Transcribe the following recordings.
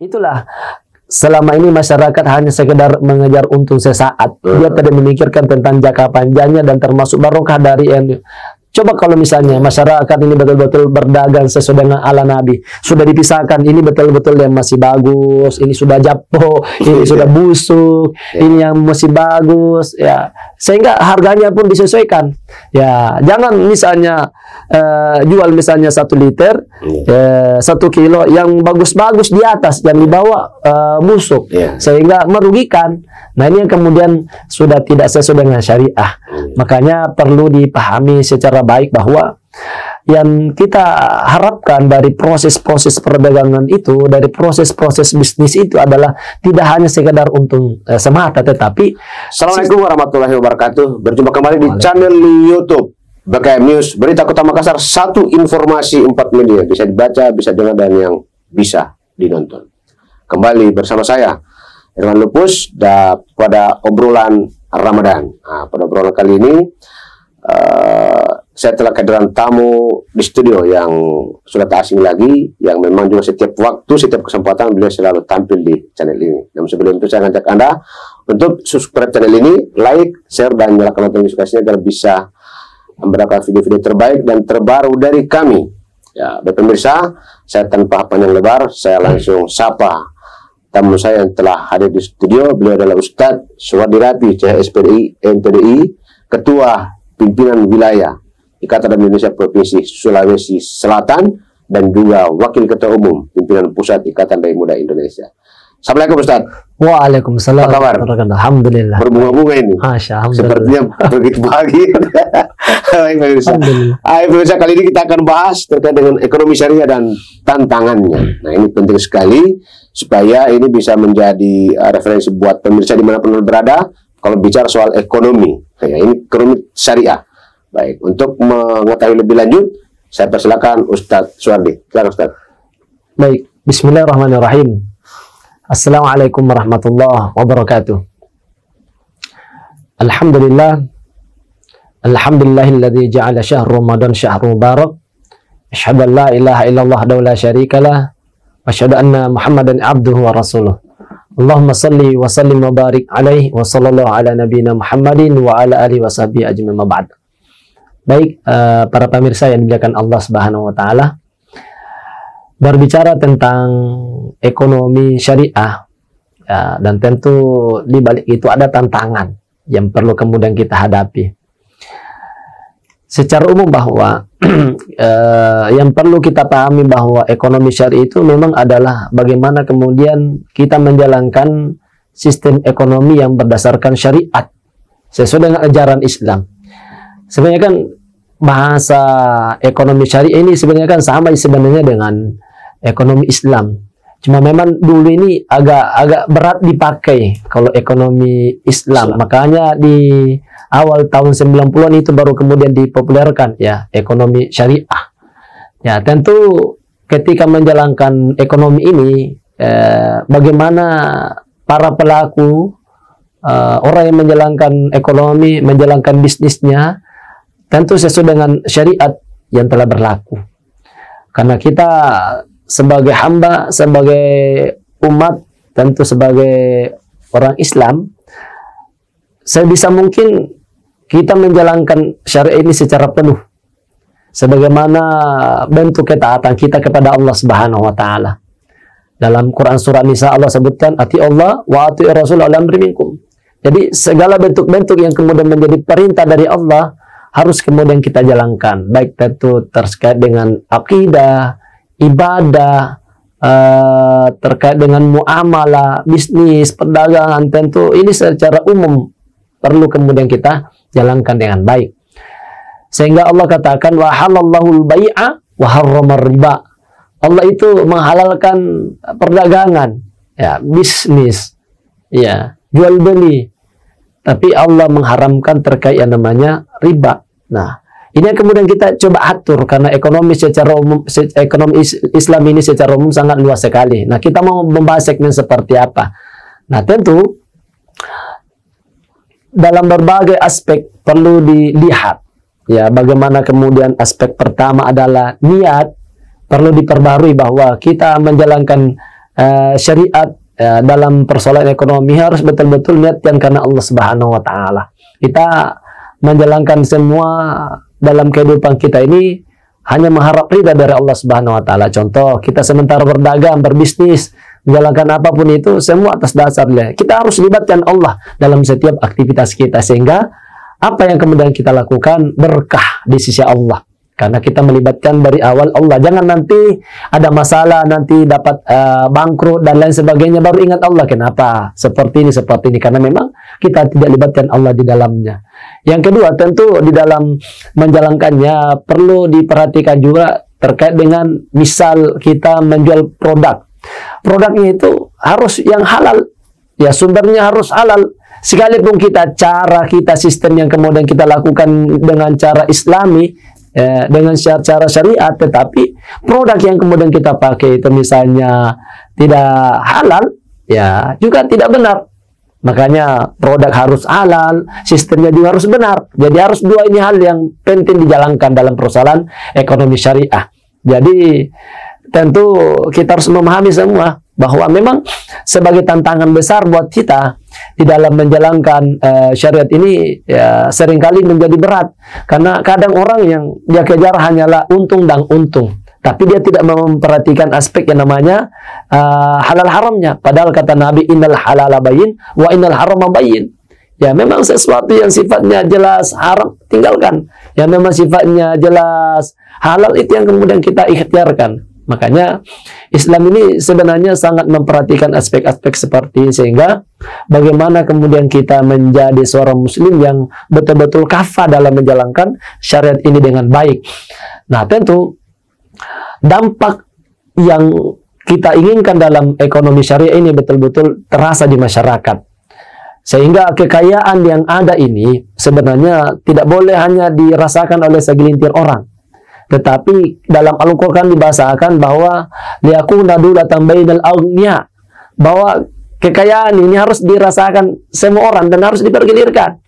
Itulah, selama ini masyarakat hanya sekedar mengejar untung sesaat. Dia tidak memikirkan tentang jangka panjangnya dan termasuk barokah dari yang. Coba kalau misalnya masyarakat ini betul-betul berdagang sesuai dengan ala Nabi, sudah dipisahkan, ini betul-betul yang masih bagus, ini sudah japo, ini sudah busuk, ini yang masih bagus, ya, sehingga harganya pun disesuaikan. Ya, jangan misalnya jual misalnya 1 liter, 1 kilo yang bagus-bagus di atas, yang di bawah busuk, sehingga merugikan. Nah, ini yang kemudian sudah tidak sesuai dengan syariah. Makanya perlu dipahami secara baik bahwa yang kita harapkan dari proses-proses perdagangan itu, dari proses-proses bisnis itu adalah tidak hanya sekedar untung semata, tetapi Assalamualaikum warahmatullahi wabarakatuh. Berjumpa kembali di channel YouTube BKM News, Berita Kota Makassar. Satu informasi 4 media, bisa dibaca, bisa dengar, dan yang bisa dinonton. Kembali bersama saya Irwan Lupus pada obrolan Ramadan. Nah, pada obrolan kali ini saya telah kehadiran tamu di studio yang sudah tak asing lagi, yang memang juga setiap waktu, setiap kesempatan beliau selalu tampil di channel ini. Namun sebelum itu saya ngajak Anda untuk subscribe channel ini, like, share, dan nyalakan notifikasinya agar bisa mendapatkan video-video terbaik dan terbaru dari kami. Ya, baik pemirsa, saya tanpa panjang lebar, saya langsung sapa tamu saya yang telah hadir di studio. Beliau adalah Ustadz Suwardi Rapi, CHSPDI, NTDI, Ketua Pimpinan Wilayah Ikatan Indonesia Provinsi Sulawesi Selatan, dan juga Wakil Ketua Umum Pimpinan Pusat Ikatan Dai Muda Indonesia. Assalamualaikum Ustadz. Waalaikumsalam. Apa kabar? Alhamdulillah. Berbunga-bunga ini. Sepertinya begitu bahagia. Baik pemirsa. Pemirsa, kali ini kita akan bahas terkait dengan ekonomi syariah dan tantangannya. Nah, ini penting sekali supaya ini bisa menjadi referensi buat pemirsa dimanapun berada kalau bicara soal ekonomi. Ya, ini ekonomi syariah. Baik, untuk mengetahui lebih lanjut, saya persilakan Ustadz Suwardi. Silakan Ustadz. Baik, Bismillahirrahmanirrahim. Assalamualaikum warahmatullahi wabarakatuh. Alhamdulillah. Alhamdulillahilladzi ja'ala syahr Ramadan syahrul mubarak. Asyhadu an la ilaha illallah wa la syarika lah. Wa asyhadu anna Muhammadan abduhu wa rasuluh. Allahumma salli wa sallim wa barik alaihi wa sallallahu ala nabiyyina Muhammadin wa ala alihi wa sahbihi ajmain ma ba'd. Baik, para pemirsa yang dimuliakan Allah Subhanahu wa taala. Berbicara tentang ekonomi syariah, ya, dan tentu di balik itu ada tantangan yang perlu kemudian kita hadapi. Secara umum bahwa yang perlu kita pahami bahwa ekonomi syariah itu memang adalah bagaimana kemudian kita menjalankan sistem ekonomi yang berdasarkan syariat sesuai dengan ajaran Islam. Sebenarnya kan bahasa ekonomi syariah ini sebenarnya kan sama sebenarnya dengan ekonomi Islam. Cuma memang dulu ini agak berat dipakai kalau ekonomi Islam. Makanya di awal tahun 90-an itu baru kemudian dipopulerkan ya ekonomi syariah. Ya, tentu ketika menjalankan ekonomi ini bagaimana para pelaku orang yang menjalankan ekonomi, menjalankan bisnisnya tentu sesuai dengan syariat yang telah berlaku. Karena kita sebagai hamba, sebagai umat, tentu sebagai orang Islam, sebisa mungkin kita menjalankan syariat ini secara penuh. Sebagaimana bentuk ketaatan kita kepada Allah Subhanahu wa taala. Dalam Quran surah Nisa Allah sebutkan ati Allah wa ati Rasul al-amri minkum. Jadi segala bentuk-bentuk yang kemudian menjadi perintah dari Allah harus kemudian kita jalankan, baik tentu terkait dengan akidah, ibadah, terkait dengan muamalah, bisnis, perdagangan, tentu ini secara umum perlu kemudian kita jalankan dengan baik. Sehingga Allah katakan wa halallahu al-bai'a wa harrama riba. Allah itu menghalalkan perdagangan, ya, bisnis, ya, jual beli. Tapi Allah mengharamkan terkait yang namanya riba. Nah, ini yang kemudian kita coba atur karena ekonomi secara umum, ekonomi Islam ini secara umum sangat luas sekali. Nah, kita mau membahas segmen seperti apa? Nah, tentu dalam berbagai aspek perlu dilihat. Ya, bagaimana kemudian aspek pertama adalah niat perlu diperbarui bahwa kita menjalankan syariat dalam persoalan ekonomi harus betul-betul niatkan karena Allah Subhanahu wa taala. Kita menjalankan semua dalam kehidupan kita ini hanya mengharap ridha dari Allah Subhanahu wa taala. Contoh, kita sementara berdagang, berbisnis, menjalankan apapun itu semua atas dasarnya kita harus libatkan Allah dalam setiap aktivitas kita, sehingga apa yang kemudian kita lakukan berkah di sisi Allah. Karena kita melibatkan dari awal Allah. Jangan nanti ada masalah, nanti dapat bangkrut dan lain sebagainya, baru ingat Allah. Kenapa? Seperti ini. Karena memang kita tidak libatkan Allah di dalamnya. Yang kedua, tentu di dalam menjalankannya perlu diperhatikan juga terkait dengan misal kita menjual produk. Produknya itu harus yang halal. Ya, sumbernya harus halal. Sekalipun cara kita, sistem yang kemudian kita lakukan dengan cara islami, dengan cara syariat, tetapi produk yang kemudian kita pakai itu misalnya tidak halal, ya juga tidak benar. Makanya produk harus halal, sistemnya juga harus benar. Jadi harus dua ini hal yang penting dijalankan dalam persoalan ekonomi syariah. Jadi tentu kita harus memahami semua bahwa memang sebagai tantangan besar buat kita di dalam menjalankan syariat ini ya, seringkali menjadi berat, karena kadang orang yang dia kejar hanyalah untung dan untung, tapi dia tidak memperhatikan aspek yang namanya halal haramnya. Padahal kata Nabi, innal halala bayyin wa innal harama bayyin. Ya, memang sesuatu yang sifatnya jelas haram tinggalkan, yang memang sifatnya jelas halal itu yang kemudian kita ikhtiarkan. Makanya Islam ini sebenarnya sangat memperhatikan aspek-aspek seperti ini, sehingga bagaimana kemudian kita menjadi seorang muslim yang betul-betul kafah dalam menjalankan syariat ini dengan baik. Nah, tentu dampak yang kita inginkan dalam ekonomi syariah ini betul-betul terasa di masyarakat, sehingga kekayaan yang ada ini sebenarnya tidak boleh hanya dirasakan oleh segelintir orang. Tetapi dalam Al-Quran dibahasakan bahwa liyakuna dulatan bainal aghniya, bahwa kekayaan ini harus dirasakan semua orang dan harus dipergilirkan.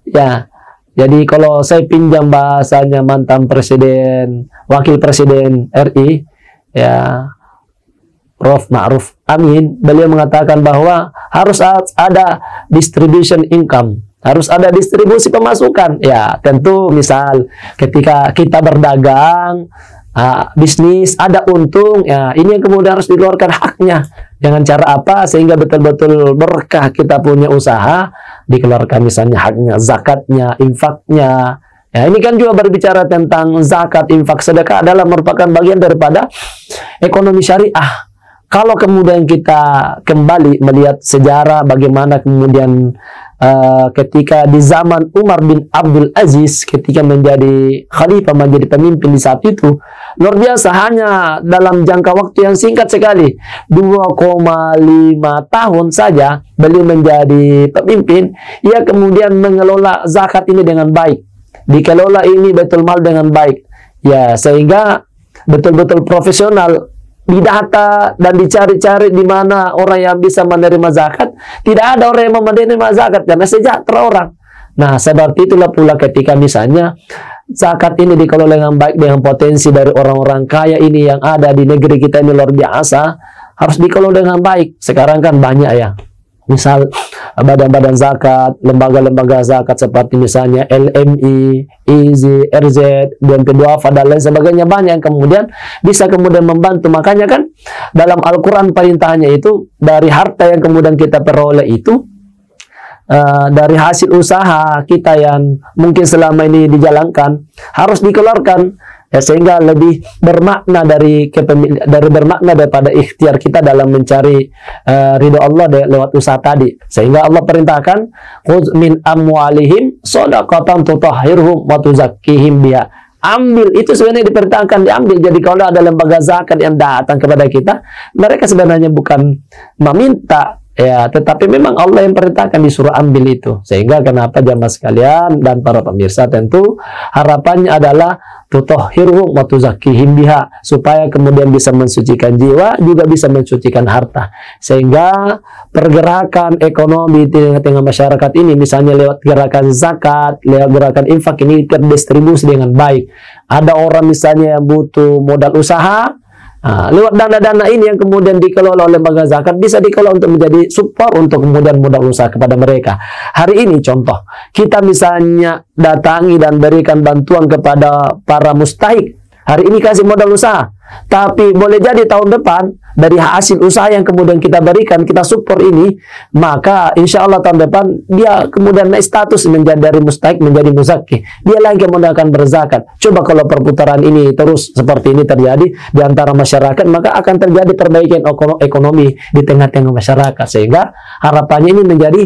Ya, jadi kalau saya pinjam bahasanya mantan presiden, wakil presiden RI, ya, Prof. Ma'ruf Amin, beliau mengatakan bahwa harus ada distribution income, harus ada distribusi pemasukan. Ya, tentu misal ketika kita berdagang, bisnis, ada untung, ya ini yang kemudian harus dikeluarkan haknya. Dengan cara apa? Sehingga betul-betul berkah kita punya usaha, dikeluarkan misalnya haknya, zakatnya, infaknya. Ya, ini kan juga berbicara tentang zakat, infak, sedekah adalah merupakan bagian daripada ekonomi syariah. Kalau kemudian kita kembali melihat sejarah bagaimana kemudian ketika di zaman Umar bin Abdul Aziz, ketika menjadi khalifah, menjadi pemimpin di saat itu, luar biasa, hanya dalam jangka waktu yang singkat sekali, 2,5 tahun saja beliau menjadi pemimpin, ia kemudian mengelola zakat ini dengan baik, dikelola ini Baitul Mal dengan baik, ya, sehingga betul-betul profesional, didata dan dicari-cari di mana orang yang bisa menerima zakat. Tidak ada orang yang menerima zakat karena sejahtera orang. Nah, seperti itulah pula ketika misalnya zakat ini dikelola dengan baik, dengan potensi dari orang-orang kaya ini yang ada di negeri kita ini luar biasa, harus dikelola dengan baik. Sekarang kan banyak ya, misal badan-badan zakat, lembaga-lembaga zakat seperti misalnya LMI, IZI, RZ, BNP Duafa dan lain sebagainya, banyak yang kemudian bisa kemudian membantu. Makanya kan dalam Al-Quran perintahnya itu dari harta yang kemudian kita peroleh itu, dari hasil usaha kita yang mungkin selama ini dijalankan, harus dikeluarkan. Ya, sehingga lebih bermakna bermakna daripada ikhtiar kita dalam mencari ridho Allah lewat usaha tadi. Sehingga Allah perintahkan, khudz min amwalihim shadaqatan tutahhiruhum wa tuzakkihim biha. Ambil, itu sebenarnya diperintahkan diambil. Jadi kalau ada lembaga zakat yang datang kepada kita, mereka sebenarnya bukan meminta, ya, tetapi memang Allah yang perintahkan, disuruh ambil itu. Sehingga kenapa jamaah sekalian dan para pemirsa, tentu harapannya adalah tutahhiruhum wa tuzakkihim biha, supaya kemudian bisa mensucikan jiwa, juga bisa mensucikan harta. Sehingga pergerakan ekonomi di tengah-tengah masyarakat ini, misalnya lewat gerakan zakat, lewat gerakan infak, ini terdistribusi dengan baik. Ada orang misalnya yang butuh modal usaha, Lewat dana-dana ini yang kemudian dikelola oleh lembaga zakat bisa dikelola untuk menjadi support untuk kemudian modal usaha kepada mereka. Hari ini contoh, kita misalnya datangi dan berikan bantuan kepada para mustahik. Hari ini kasih modal usaha. Tapi boleh jadi tahun depan dari hasil usaha yang kemudian kita berikan, kita support ini, maka insya Allah tahun depan dia kemudian naik status menjadi dari mustahik menjadi muzaki. Dia lagi kemudian akan berzakat. Coba kalau perputaran ini terus seperti ini terjadi di antara masyarakat, maka akan terjadi perbaikan ekonomi di tengah-tengah masyarakat. Sehingga harapannya ini menjadi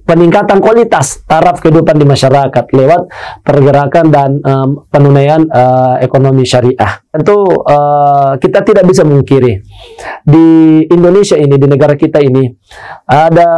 peningkatan kualitas taraf kehidupan di masyarakat lewat pergerakan dan penunaian ekonomi syariah. Tentu kita tidak bisa mungkiri di Indonesia ini, di negara kita ini ada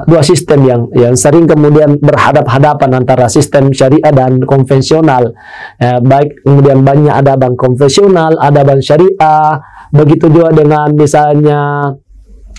dua sistem yang sering kemudian berhadap-hadapan antara sistem syariah dan konvensional. Baik kemudian banyak ada bank konvensional, ada bank syariah, begitu juga dengan misalnya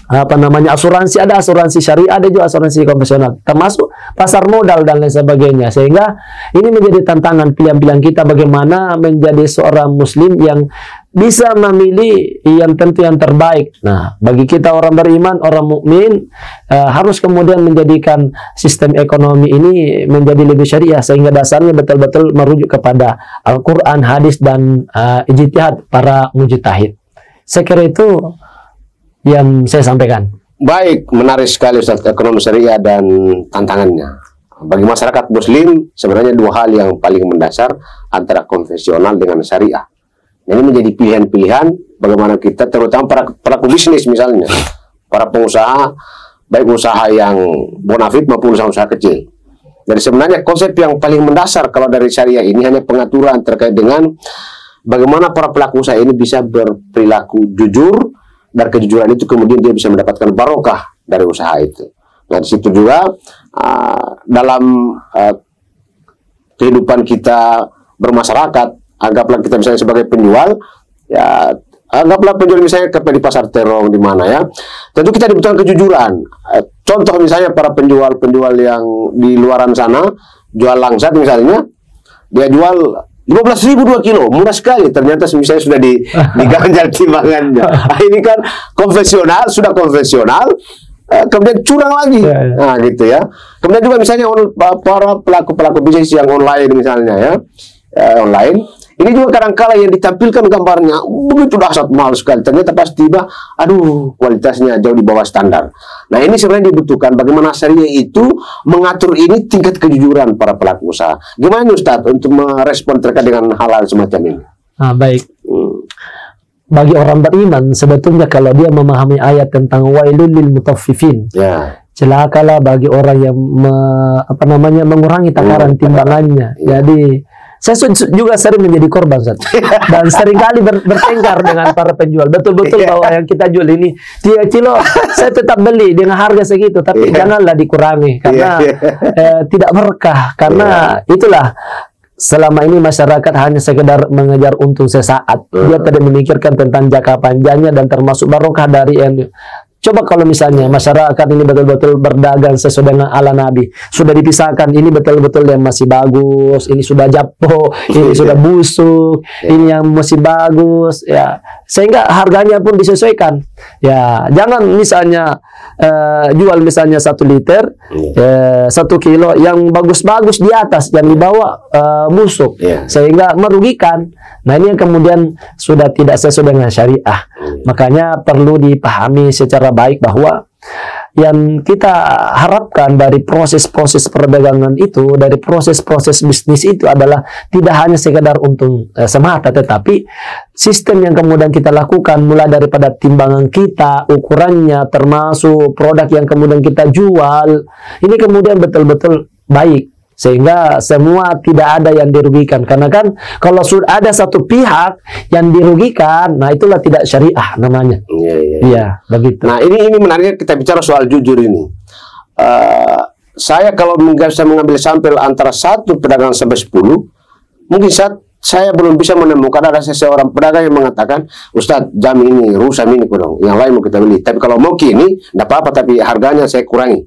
asuransi, ada asuransi syariah, ada juga asuransi konvensional, termasuk pasar modal dan lain sebagainya. Sehingga ini menjadi tantangan pilihan-pilihan kita bagaimana menjadi seorang muslim yang bisa memilih yang tentu yang terbaik. Nah, bagi kita orang beriman, orang mukmin harus kemudian menjadikan sistem ekonomi ini menjadi lebih syariah sehingga dasarnya betul-betul merujuk kepada Al-Qur'an, hadis dan ijtihad para mujtahid. Saya kira itu yang saya sampaikan. Baik, menarik sekali Ustaz, ekonomi syariah dan tantangannya. Bagi masyarakat muslim, sebenarnya dua hal yang paling mendasar antara konvensional dengan syariah. Ini menjadi pilihan-pilihan bagaimana kita, terutama para pelaku bisnis misalnya, para pengusaha, baik usaha yang bonafit maupun usaha-usaha kecil. Jadi sebenarnya konsep yang paling mendasar kalau dari syariah ini hanya pengaturan terkait dengan bagaimana para pelaku usaha ini bisa berperilaku jujur, dan kejujuran itu kemudian dia bisa mendapatkan barokah dari usaha itu. Nah, di situ juga dalam kehidupan kita bermasyarakat, anggaplah kita misalnya sebagai penjual, ya anggaplah penjual misalnya di pasar terong di mana ya, tentu kita dibutuhkan kejujuran. Contoh misalnya para penjual-penjual yang di luaran sana jual langsat misalnya, dia jual 15.000 2 kilo, murah sekali. Ternyata misalnya sudah diganjal timbangannya. Nah, ini kan konvensional, sudah konvensional, kemudian curang lagi. Nah, gitu ya. Kemudian juga misalnya para pelaku bisnis yang online misalnya ya, online. Ini juga kadang-kala yang ditampilkan gambarnya begitu dahsyat mahal sekali. Ternyata pas tiba, aduh, kualitasnya jauh di bawah standar. Nah, ini sebenarnya dibutuhkan bagaimana syariah itu mengatur ini tingkat kejujuran para pelaku usaha. Gimana Ustaz untuk merespon terkait dengan hal-hal semacam ini? Baik. Bagi orang beriman, sebetulnya kalau dia memahami ayat tentang wailul lil mutaffifin, celakalah bagi orang yang mengurangi takaran timbangannya. Jadi saya juga sering menjadi korban, Ustaz. Dan seringkali bertengkar dengan para penjual. Betul-betul bahwa yang kita jual ini 3 kilo, saya tetap beli dengan harga segitu, tapi janganlah dikurangi karena tidak berkah. Karena itulah selama ini masyarakat hanya sekedar mengejar untung sesaat. Dia tidak memikirkan tentang jangka panjangnya dan termasuk barokah dari yang. Coba kalau misalnya masyarakat ini betul-betul berdagang sesuai dengan ala Nabi, sudah dipisahkan, ini betul-betul yang masih bagus, ini sudah japo, ini sudah busuk, ini yang masih bagus, ya, sehingga harganya pun disesuaikan. Ya, jangan misalnya jual misalnya 1 liter, 1 kilo yang bagus-bagus di atas, yang di bawah busuk, sehingga merugikan. Nah, ini yang kemudian sudah tidak sesuai dengan syariah. Makanya perlu dipahami secara baik bahwa yang kita harapkan dari proses-proses perdagangan itu, dari proses-proses bisnis itu adalah tidak hanya sekedar untung semata, tetapi sistem yang kemudian kita lakukan mulai daripada timbangan kita, ukurannya, termasuk produk yang kemudian kita jual, ini kemudian betul-betul baik. Sehingga semua tidak ada yang dirugikan. Karena kan kalau sudah ada satu pihak yang dirugikan, nah itulah tidak syariah namanya. Iya, begitu. Nah, ini menariknya kita bicara soal jujur ini. Saya kalau bisa mengambil sampel antara 1 pedagang sampai 10, mungkin saya belum bisa menemukan ada seseorang pedagang yang mengatakan, Ustadz, jam ini, rusam ini dong, yang lain mau kita beli. Tapi kalau mau kini, tidak apa-apa, tapi harganya saya kurangi.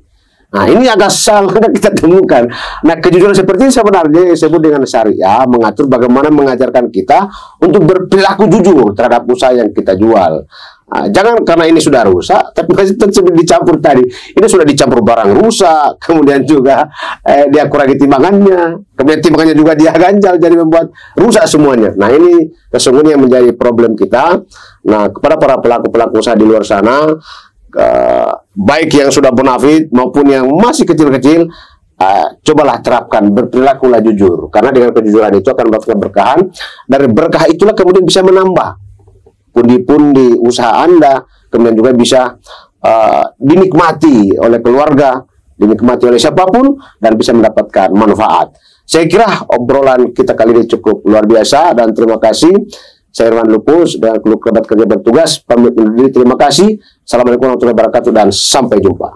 Nah, ini agak salah kita temukan. Nah, kejujuran seperti ini sebenarnya disebut dengan syariah, mengatur bagaimana mengajarkan kita untuk berperilaku jujur terhadap usaha yang kita jual. Nah, jangan karena ini sudah rusak, tapi masih tetap dicampur tadi. Ini sudah dicampur barang rusak, kemudian juga dia kurangi timbangannya, kemudian timbangannya juga dia ganjal, jadi membuat rusak semuanya. Nah, ini sesungguhnya yang menjadi problem kita. Nah, kepada para pelaku-pelaku usaha di luar sana, baik yang sudah bonafit maupun yang masih kecil-kecil, cobalah terapkan, berperilakulah jujur, karena dengan kejujuran itu akan mendapatkan berkahan. Dari berkah itulah kemudian bisa menambah pundi-pundi usaha Anda, kemudian juga bisa dinikmati oleh keluarga, dinikmati oleh siapapun, dan bisa mendapatkan manfaat. Saya kira obrolan kita kali ini cukup luar biasa, dan terima kasih. Saya Irwan Lupus dan keluarga kerabat kerja bertugas pamit undur diri. Terima kasih. Assalamualaikum warahmatullahi wabarakatuh dan sampai jumpa.